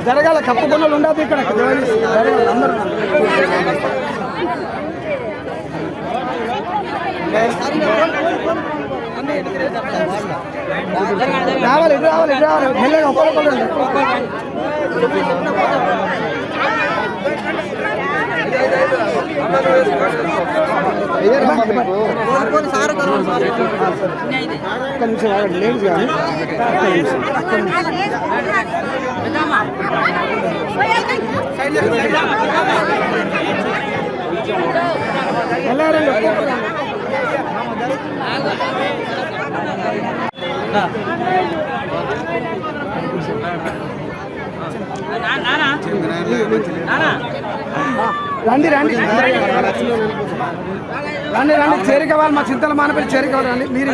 జరగాల కప్పకుండా ఉండదు ఇక్కడ అందరూ రావాలి ఇటు రావాలి ఇటు రావాలి మెల్లగా ఒక్కొక్కరు లేదు కానీ రండి రండి రండి రండి చేరికవాలి మా చింతల మానపల్లి చేరికవాలి రండి మీరు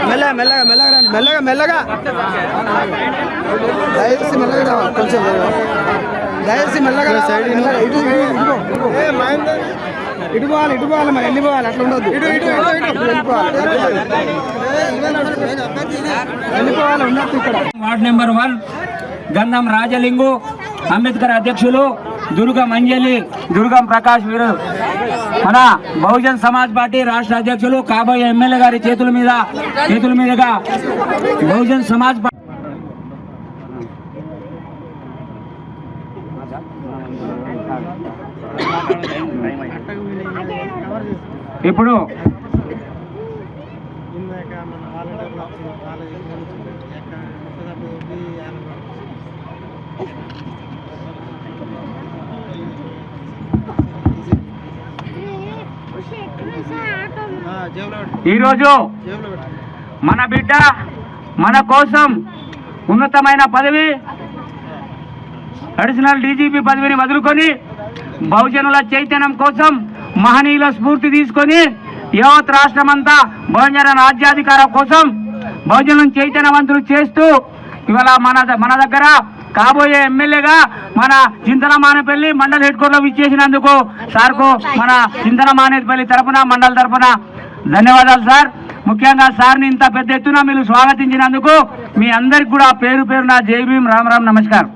మెల్లగా మెల్లగా మెల్లగా రండి మెల్లగా మెల్లగా దయచేసి మెల్లగా రావాలి కొంచెం దయచేసి మెల్లగా సైడ్ ఇటు పోవాలి ఇటు పోవాలి మరి వెళ్ళిపోవాలి అట్లా ఉండొద్దు వెళ్ళిపోవాలి ఉండొద్దు ఇక్కడ. వార్డ్ నెంబర్ 1 గంధం రాజలింగు అంబేద్కర్ అధ్యక్షులు దుర్గం అంజలి దుర్గం ప్రకాష్ వీరు మన బహుజన్ సమాజ్ పార్టీ రాష్ట్ర అధ్యక్షులు కాబోయే ఎమ్మెల్యే గారి చేతుల మీదుగా బహుజన్ సమాజ్ పార్టీ ఇప్పుడు ఈరోజు మన బిడ్డ మన కోసం ఉన్నతమైన పదవి అడిషనల్ డీజీపీ పదవిని వదులుకొని బహుజనుల చైతన్యం కోసం మహనీయుల స్ఫూర్తి తీసుకొని యావత్ రాష్ట్రమంతా బహుజన రాజ్యాధికారం కోసం బహుజనులను చైతన్యవంతులు చేస్తూ ఇవాళ మన దగ్గర కాబోయే ఎమ్మెల్యేగా మన చింతల మానేపల్లి మండల హెడ్ క్వార్టర్లో విచ్చేసినందుకు సార్కు మన చింతల మానేపల్లి తరఫున మండల తరఫున ధన్యవాదాలు సార్. ముఖ్యంగా సార్ని ఇంత పెద్ద ఎత్తున మీరు స్వాగతించినందుకు మీ అందరికి కూడా పేరు పేరున జై భీం రామ్ రామ్ నమస్కారం.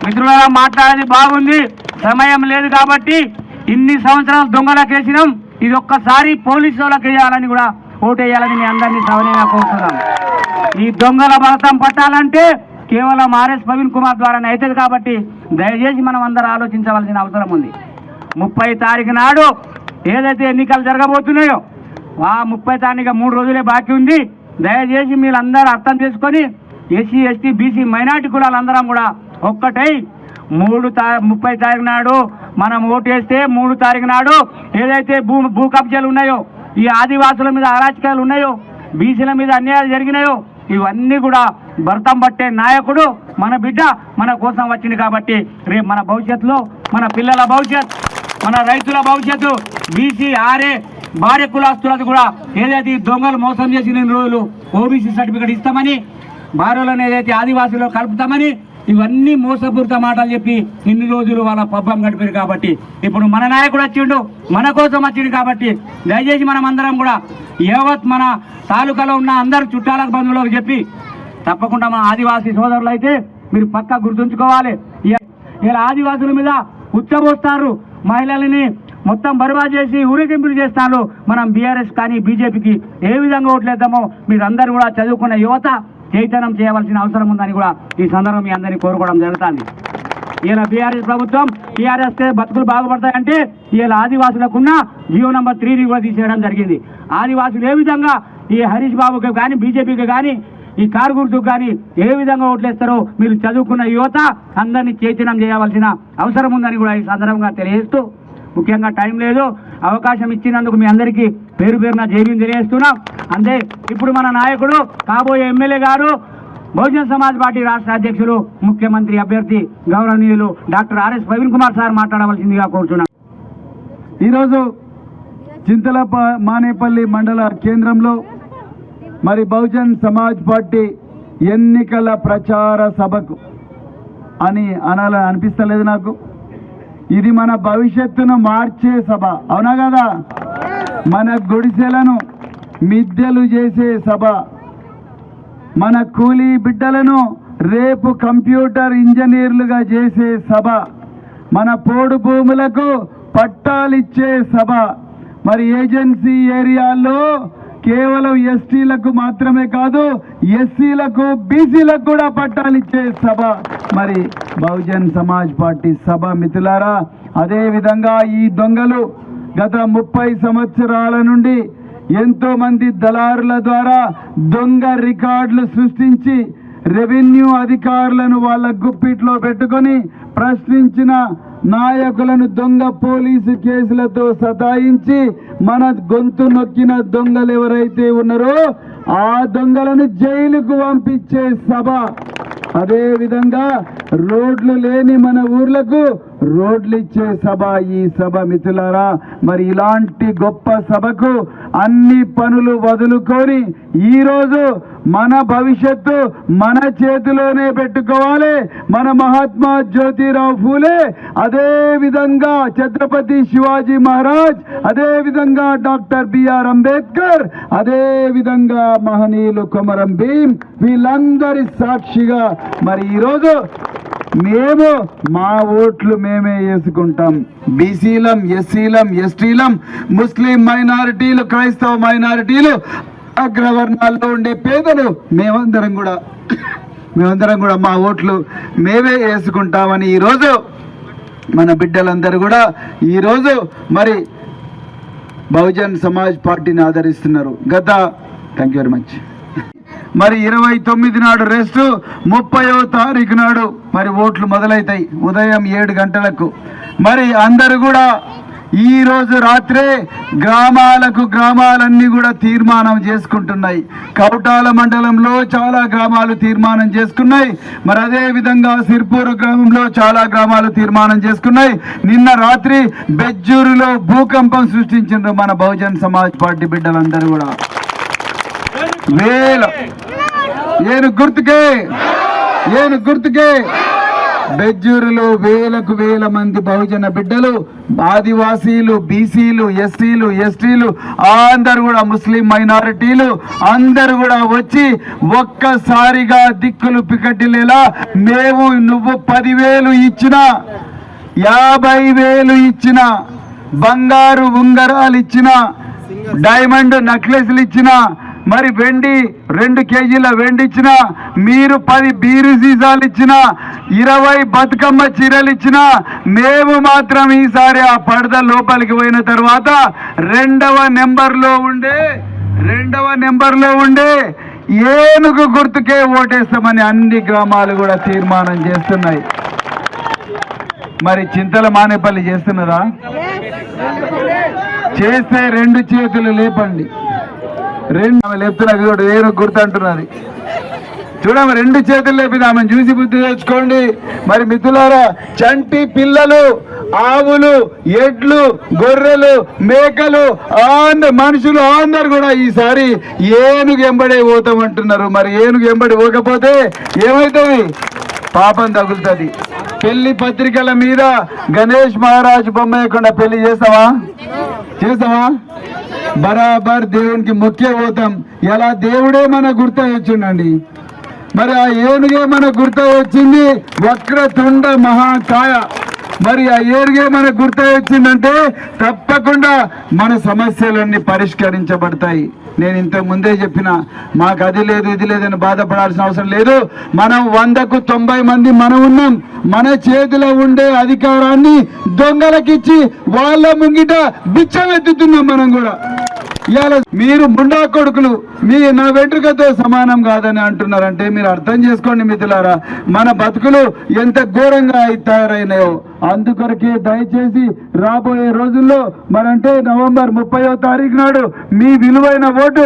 మిత్రులారా మాట్లాడేది బాగుంది, సమయం లేదు కాబట్టి ఇన్ని సంవత్సరాలు దొంగలకు వేసినాం, ఇది ఒక్కసారి పోలీసు వాళ్ళకి వేయాలని కూడా ఓటు వేయాలని మీ అందరినీ సవనీయంగా కోరుతున్నాం. ఈ దొంగల బలతం పట్టాలంటే కేవలం ఆర్ఎస్ ప్రవీణ్ కుమార్ ద్వారానే అవుతుంది కాబట్టి దయచేసి మనం అందరూ ఆలోచించవలసిన అవసరం ఉంది. 30 తారీఖు నాడు ఏదైతే ఎన్నికలు జరగబోతున్నాయో ఆ 30 తారీఖు 3 రోజులే బాకీ ఉంది. దయచేసి మీరందరూ అర్థం చేసుకొని ఎస్సీ ఎస్టీ బీసీ మైనార్టీ కులాలందరం కూడా ఒక్కటై 30 తారీఖు నాడు మనం ఓటు వేస్తే 3 తారీఖు నాడు ఏదైతే భూ కబ్జాలు ఉన్నాయో, ఈ ఆదివాసుల మీద అరాచకాలు ఉన్నాయో, బీసీల మీద అన్యాయాలు జరిగినాయో ఇవన్నీ కూడా భర్తం పట్టే నాయకుడు మన బిడ్డ మన కోసం వచ్చింది. కాబట్టి రేపు మన భవిష్యత్తులో మన పిల్లల భవిష్యత్, మన రైతుల భవిష్యత్తు, బీసీ ఆర్ఏ భార్య కులాస్తులకు కూడా ఏదైతే దొంగలు మోసం చేసిన రోజులు ఓబీసీ సర్టిఫికేట్ ఇస్తామని, భార్యలను ఏదైతే ఆదివాసులు కలుపుతామని ఇవన్నీ మోసపూరిత మాటలు చెప్పి ఇన్ని రోజులు వాళ్ళ పబ్బం గడిపారు. కాబట్టి ఇప్పుడు మన నాయకుడు వచ్చిండు, మన కోసం వచ్చిండు. కాబట్టి దయచేసి మనం అందరం కూడా యావత్ మన తాలూకాలో ఉన్న అందరు చుట్టాలకు బంధువులకు చెప్పి తప్పకుండా మన ఆదివాసీ సోదరులు అయితే మీరు పక్కా గుర్తుంచుకోవాలి. ఇలా ఆదివాసుల మీద ఉచ్చబోస్తారు, మహిళలని మొత్తం బర్బాద్ చేసి ఊరేగింపులు చేస్తారు. మనం బీఆర్ఎస్ కానీ బీజేపీకి ఏ విధంగా ఓట్లేద్దామో మీరు అందరూ కూడా చదువుకున్న యువత చైతన్యం చేయవలసిన అవసరం ఉందని కూడా ఈ సందర్భం మీ అందరినీ కోరుకోవడం జరుగుతుంది. ఇలా బీఆర్ఎస్ ప్రభుత్వం టీఆర్ఎస్ బతుకులు బాగుపడతాయంటే ఇలా ఆదివాసులకున్న జియో నంబర్ 3ని కూడా తీసేయడం జరిగింది. ఆదివాసులు ఏ విధంగా ఈ హరీష్ బాబుకి కానీ బీజేపీకి కానీ ఈ కారు గుర్తుకు కానీ ఏ విధంగా ఓట్లేస్తారో మీరు చదువుకున్న యువత అందరినీ చైతన్యం చేయవలసిన అవసరం ఉందని కూడా ఈ సందర్భంగా తెలియజేస్తూ, ముఖ్యంగా టైం లేదు, అవకాశం ఇచ్చినందుకు మీ అందరికీ పేరు పేరున జై భీం తెలియజేస్తున్నాం. అంతే ఇప్పుడు మన నాయకుడు కాబోయే ఎమ్మెల్యే గారు బహుజన్ సమాజ్ పార్టీ రాష్ట్ర అధ్యక్షులు ముఖ్యమంత్రి అభ్యర్థి గౌరవనీయులు doctor RS Praveen Kumar sir మాట్లాడవలసిందిగా కోరుతున్నాం. ఈరోజు చింతల మానేపల్లి మండల కేంద్రంలో మరి బహుజన్ సమాజ్ పార్టీ ఎన్నికల ప్రచార సభకు అని అనిపిస్తలేదు నాకు. ఇది మన భవిష్యత్తును మార్చే సభ, అవునా కదా? మన గుడిసెలను మిద్దెలు చేసే సభ, మన కూలీ బిడ్డలను రేపు కంప్యూటర్ ఇంజనీర్లుగా చేసే సభ, మన పోడు భూములకు పట్టాలిచ్చే సభ. మరి ఏజెన్సీ ఏరియాల్లో కేవలం ఎస్టీలకు మాత్రమే కాదు, ఎస్సీలకు బీసీలకు కూడా పట్టాలిచ్చే సభ మరి బహుజన్ సమాజ్ పార్టీ సభ. మిత్రులారా, అదేవిధంగా ఈ దొంగలు గత 30 సంవత్సరాల నుండి ఎంతో మంది దళారుల ద్వారా దొంగ రికార్డులు సృష్టించి రెవెన్యూ అధికారులను వాళ్ళ గుప్పిట్లో పెట్టుకొని ప్రశ్నించిన నాయకులను దొంగ పోలీసు కేసులతో సతాయించి మన గొంతు నొక్కిన దొంగలు ఎవరైతే ఉన్నారో ఆ దొంగలను జైలుకు పంపించే సభ. అదే విధంగా రోడ్లు లేని మన ఊర్లకు రోడ్లు ఇచ్చే సభ ఈ సభ. మిత్రులారా, మరి ఇలాంటి గొప్ప సభకు అన్ని పనులు వదులుకొని ఈరోజు మన భవిష్యత్తు మన చేతిలోనే పెట్టుకోవాలి. మన మహాత్మా జ్యోతిరావు ఫూలే, అదే విధంగా ఛత్రపతి శివాజీ మహారాజ్, అదే విధంగా డాక్టర్ బిఆర్ అంబేద్కర్, అదే విధంగా మహనీయులు కొమరం భీం, వీళ్ళందరి సాక్షిగా మరి ఈరోజు మేము మా ఓట్లు మేమే వేసుకుంటాం. బీసీలం, ఎస్సీలం, ఎస్టీలం, ముస్లిం మైనారిటీలు, క్రైస్తవ మైనారిటీలు, అగ్రవర్ణాల్లో ఉండే పేదలు మేమందరం కూడా మా ఓట్లు మేమే వేసుకుంటామని ఈరోజు మన బిడ్డలందరూ కూడా ఈరోజు మరి బహుజన్ సమాజ్ పార్టీని ఆదరిస్తున్నారు. Thank you very much. మరి 29 నాడు రెస్ట్, 30వ తారీఖు నాడు మరి ఓట్లు మొదలవుతాయి ఉదయం 7 గంటలకు. మరి అందరూ కూడా ఈ రోజు రాత్రే గ్రామాలన్నీ కూడా తీర్మానం చేసుకుంటున్నాయి. కౌటాల మండలంలో చాలా గ్రామాలు తీర్మానం చేసుకున్నాయి. మరి అదే విధంగా సిర్పూర్ గ్రామంలో చాలా గ్రామాలు తీర్మానం చేసుకున్నాయి. నిన్న రాత్రి బెజ్జూరులో భూకంపం సృష్టించారు మన బహుజన్ సమాజ్ పార్టీ బిడ్డలందరూ కూడా. ఏను గుర్తుకే బెజ్జూరులో వేల మంది బహుజన బిడ్డలు, ఆదివాసీలు, బీసీలు, ఎస్సీలు, ఎస్టీలు, అందరు కూడా ముస్లిం మైనారిటీలు అందరు కూడా వచ్చి ఒక్కసారిగా దిక్కులు పికటిలేలా మేము నువ్వు 10,000 ఇచ్చినా, 50,000 ఇచ్చినా, బంగారు ఉంగరాలు ఇచ్చినా, డైమండ్ నెక్లెస్లు ఇచ్చినా, మరి వెండి 2 కేజీల వెండి ఇచ్చినా, మీరు 10 బీరు సీసాలు ఇచ్చినా, 20 బతుకమ్మ చీరలు ఇచ్చినా, మేము మాత్రం ఈసారి ఆ పడద లోపలికి పోయిన తర్వాత 2వ నెంబర్లో ఉండే ఏనుగు గుర్తుకే ఓటేస్తామని అన్ని గ్రామాలు కూడా తీర్మానం చేస్తున్నాయి. మరి చింతల మానేపల్లి చేస్తున్నారా? చేస్తే 2 చేతులు లేపండి. లేపుతున్నది కూడా ఏనుగు గుర్తు అంటున్నది. చూడమ్మ, 2 చేతులు లేపింది, ఆమెను చూసి బుద్ధి తెచ్చుకోండి. మరి మిత్రులారా, చంటి పిల్లలు, ఆవులు, ఎడ్లు, గొర్రెలు, మేకలు, మనుషులు అందరు కూడా ఈసారి ఏనుగు ఎంబడే పోతామంటున్నారు. మరి ఏనుగు ఎంబడి పోకపోతే ఏమవుతుంది? పాపం తగులుతుంది. పెళ్లి పత్రికల మీద గణేష్ మహారాజ్ బొమ్మ వేయకుండా పెళ్లి చేస్తావా? బరాబర్ దేవునికి ముఖ్య పోతాం. ఎలా దేవుడే మన గుర్తు వచ్చిండండి. మరి ఆ ఏనుగే మన గుర్తు వచ్చింది, వక్రతుండ మహాకాయ. మరి ఆ ఏనుగే మన గుర్తు వచ్చిందంటే తప్పకుండా మన సమస్యలన్నీ పరిష్కరించబడతాయి. నేను ఇంతకు ముందే చెప్పిన, మాకు అది లేదు ఇది లేదని బాధపడాల్సిన అవసరం లేదు. మనం 100కు 90 మంది మనం ఉన్నాం. మన చేతిలో ఉండే అధికారాన్ని దొంగలకిచ్చి వాళ్ళ ముంగిట బిచ్చమెత్తుతున్నాం మనం కూడా. ఇవాళ మీరు ముండా కొడుకులు నా వెంట్రుకతో సమానం కాదని అంటున్నారంటే మీరు అర్థం చేసుకోండి మిత్రులారా, మన బతుకులు ఎంత ఘోరంగా తయారైనాయో. అందుకొరకే దయచేసి రాబోయే రోజుల్లో మరంటే నవంబర్ 30వ తారీఖు నాడు మీ విలువైన ఓటు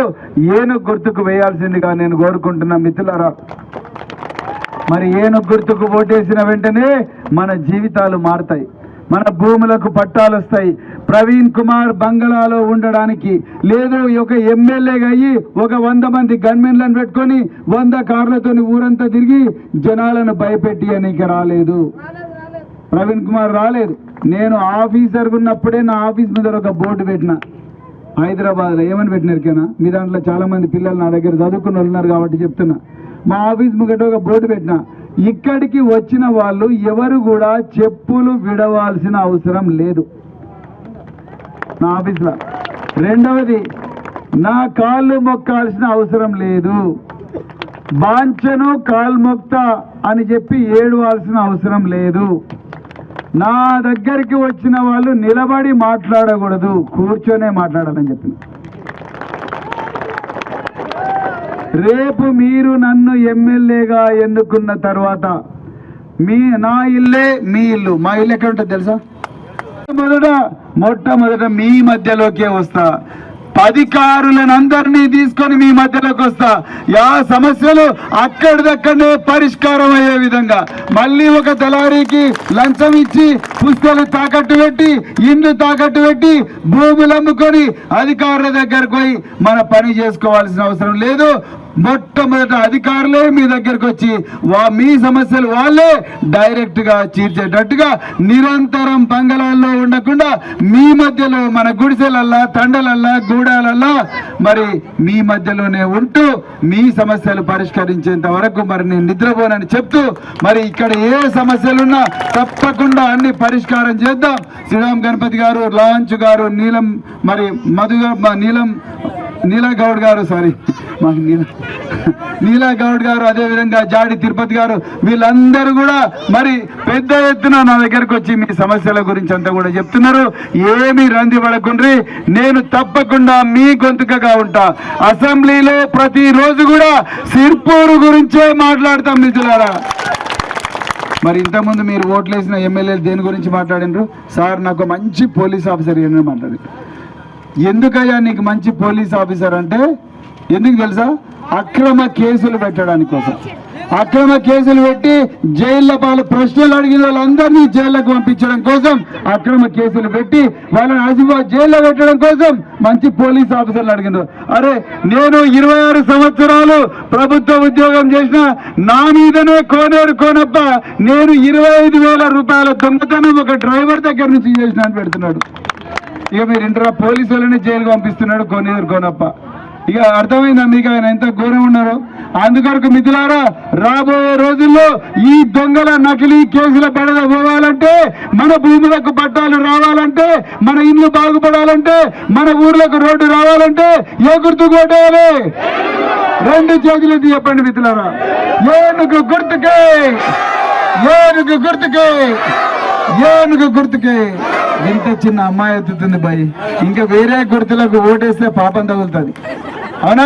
ఏనుగు గుర్తుకు వేయాల్సిందిగా నేను కోరుకుంటున్నా మిత్రులారా. మరి ఏనుగు గుర్తుకు ఓటేసిన వెంటనే మన జీవితాలు మారుతాయి. మన భూములకు పట్టాలు వస్తాయి. ప్రవీణ్ కుమార్ బంగళాలో ఉండడానికి లేదు, ఒక ఎమ్మెల్యేగా అయ్యి ఒక 100 మంది గన్మెన్లను పెట్టుకొని 100 కార్లతో ఊరంతా తిరిగి జనాలను భయపెట్టి అనేక రాలేదు. ప్రవీణ్ కుమార్ రాలేదు. నేను ఆఫీసర్గా ఉన్నప్పుడే నా ఆఫీస్ మీద ఒక బోర్డు పెట్టిన హైదరాబాద్లో. ఏమని పెట్టినారికేనా, మీ దాంట్లో చాలా మంది పిల్లలు నా దగ్గర చదువుకుని ఉన్నారు కాబట్టి చెప్తున్నా. మా ఆఫీస్ ముంగట ఒక బోర్డు పెట్టిన, ఇక్కడికి వచ్చిన వాళ్ళు ఎవరు కూడా చెప్పులు విడవాల్సిన అవసరం లేదు నా ఆఫీస్లో. రెండవది, నా కాళ్ళు మొక్కాల్సిన అవసరం లేదు. బాంచను కాలు మొక్తా అని చెప్పి ఏడవాల్సిన అవసరం లేదు. నా దగ్గరికి వచ్చిన వాళ్ళు నిలబడి మాట్లాడకూడదు, కూర్చొనే మాట్లాడాలని చెప్పిన. రేపు మీరు నన్ను ఎమ్మెల్యేగా ఎన్నుకున్న తర్వాత నా ఇల్లే మీ ఇల్లు. మా ఇల్లు ఎక్కడ ఉంటుంది తెలుసా? మొట్టమొదట మీ మధ్యలోకే వస్తా. అధికారులను అందరినీ తీసుకొని మీ మధ్యలోకి వస్తా. యా సమస్యలు అక్కడిదక్కడనే పరిష్కారం అయ్యే విధంగా, మళ్ళీ ఒక దళారీకి లంచం ఇచ్చి పుస్తకాలు తాకట్టు పెట్టి ఇండ్లు తాకట్టు పెట్టి భూములు అమ్ముకొని అధికారుల దగ్గరకు పోయి మన పని చేసుకోవాల్సిన అవసరం లేదు. మొట్టమొదట అధికారులే మీ దగ్గరకు వచ్చి మీ సమస్యలు వాళ్ళే డైరెక్ట్ గా తీర్చేటట్టుగా నిరంతరం బంగళాల్లో ఉండకుండా మీ మధ్యలో మన గుడిసెలల్లా, తండలల్లా, గూడాలల్లా మరి మీ మధ్యలోనే ఉంటూ మీ సమస్యలు పరిష్కరించేంత వరకు మరి నేను నిద్రపోనని చెప్తూ, మరి ఇక్కడ ఏ సమస్యలున్నా తప్పకుండా అన్ని పరిష్కారం చేద్దాం. శ్రీరామ్ గణపతి గారు, లాంచ్ గారు, నీలం మరి మధు నీలా గౌడ్ గారు, సారీ నీలా గౌడ్ గారు, అదేవిధంగా జాడి తిరుపతి గారు, వీళ్ళందరూ కూడా మరి పెద్ద ఎత్తున నా దగ్గరకు వచ్చి మీ సమస్యల గురించి అంతా కూడా చెప్తున్నారు. ఏమీ రంది పడకుండ్రి, నేను తప్పకుండా మీ గొంతుకగా ఉంటా. అసెంబ్లీలో ప్రతిరోజు కూడా సిర్పూరు గురించే మాట్లాడతాం మిత్రులారా. మరి ఇంతకుముందు మీరు ఓట్లేసిన ఎమ్మెల్యేలు దేని గురించి మాట్లాడినారు? సార్ నాకు మంచి పోలీస్ ఆఫీసర్ అని మాట్లాడారు. ఎందుకయ్యా నీకు మంచి పోలీస్ ఆఫీసర్ అంటే ఎందుకు తెలుసా? అక్రమ కేసులు పెట్టడానికి కోసం. అక్రమ కేసులు పెట్టి జైల్లో వాళ్ళు ప్రశ్నలు అడిగిన వాళ్ళందరినీ జైల్లోకి పంపించడం కోసం అక్రమ కేసులు పెట్టి వాళ్ళని ఆసిఫాబాద్ జైల్లో పెట్టడం కోసం మంచి పోలీస్ ఆఫీసర్లు అడిగినారు. అరే నేను 26 సంవత్సరాలు ప్రభుత్వ ఉద్యోగం చేసిన నా మీదనే కోనేరు కోనప్ప నేను 25,000 రూపాయల దొంగతనం ఒక డ్రైవర్ దగ్గర నుంచి చేసిన అని పెడుతున్నాడు. ఇక మీరు ఇంటరా పోలీసు వాళ్ళని జైలుకి పంపిస్తున్నాడు కోనేరు కోనప్ప. ఇక అర్థమైందా మీకు ఆయన ఎంత ఘోరం ఉన్నారో? అందుకొరకు మిత్రులారా, రాబోయే రోజుల్లో ఈ దొంగల నకిలీ కేసుల బెడద పోవాలంటే, మన భూములకు పట్టాలు రావాలంటే, మన ఇల్లు బాగుపడాలంటే, మన ఊర్లకు రోడ్డు రావాలంటే ఏ గుర్తు కొట్టాలి? 2 చేతులు చెప్పండి మిత్రులారా. ఏనుగు గుర్తుకే, ఏనుగు గుర్తుకే, ఏనుగు గుర్తుకే. ఇంత చిన్న అమ్మాయి ఎత్తుతుంది భయ్, ఇంకా వేరే గుర్తులకు ఓటేస్తే పాపం తగులుతుంది. అవునా?